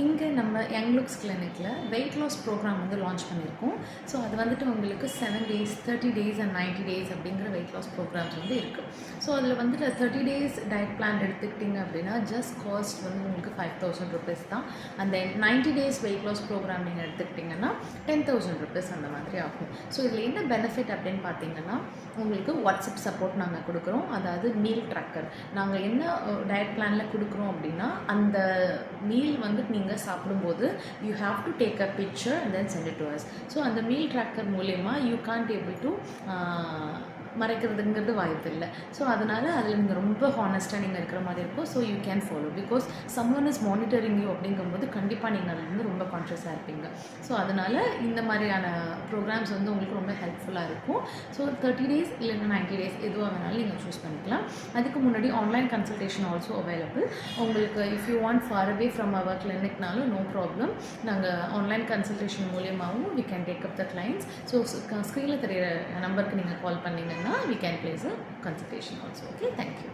இங்கே நம்ம young looks கிளினிக்கில் வெயிட் லாஸ் ப்ரோக்ராம் வந்து லான்ச் பண்ணியிருக்கோம். ஸோ அது வந்துட்டு உங்களுக்கு 7 days 30 days and 90 days அப்படிங்கிற வெயிட் லாஸ் ப்ரோக்ராம்ஸ் வந்து இருக்குது. ஸோ அதில் வந்துட்டு 30 days டயட் பிளான் எடுத்துக்கிட்டிங்க அப்படின்னா ஜஸ்ட் காஸ்ட் வந்து உங்களுக்கு 5,000 rupees தான். அந்த 90 days வெயிட் லாஸ் ப்ரோக்ராம் நீங்கள் எடுத்துக்கிட்டிங்கன்னா 10,000 rupees அந்த மாதிரி ஆகும். ஸோ இதில் என்ன பெனிஃபிட் அப்படின்னு பார்த்தீங்கன்னா உங்களுக்கு வாட்ஸ்அப் சப்போர்ட் நாங்கள் கொடுக்குறோம். அதாவது மீல் ட்ராக்கர் நாங்கள் என்ன டயட் பிளானில் கொடுக்குறோம் அப்படின்னா அந்த மீல் வந்து நீங்கள் சாப்பிடும்போது you have to take a picture and then send it to us. So அந்த மீல் ட்ராக்கர் மூலயமா you can't able to மறைக்கிறதுங்கிறது வாய்ப்பு இல்லை. ஸோ அதனால் அதில் நீங்கள் ரொம்ப ஹானஸ்ட்டாக நீங்கள் இருக்கிற மாதிரி இருக்கும். So you can follow because someone is monitoring you அப்படிங்கும்போது கண்டிப்பாக நீங்கள் அதில் வந்து ரொம்ப கான்ஷியஸாக இருப்பீங்க. ஸோ அதனால் இந்த மாதிரியான ப்ரோக்ராம்ஸ் வந்து உங்களுக்கு ரொம்ப ஹெல்ப்ஃபுல்லாக இருக்கும். ஸோ 30 days இல்லைன்னா 90 days எதுவாக வேணாலும் நீங்கள் சூஸ் பண்ணிக்கலாம். அதுக்கு முன்னாடி ஆன்லைன் கன்சல்டேஷன் ஆல்சோ அவைலபிள். உங்களுக்கு if you want for away from our கிளினிக்னாலும் நோ ப்ராப்ளம். நாங்கள் ஆன்லைன் கன்சல்டேஷன் மூலியமாகவும் we can take up the clients. So ஸ்க்ரீனில் தெரிகிற நம்பருக்கு நீங்கள் கால் பண்ணிங்கன்னா we can place a consultation also. Okay, thank you.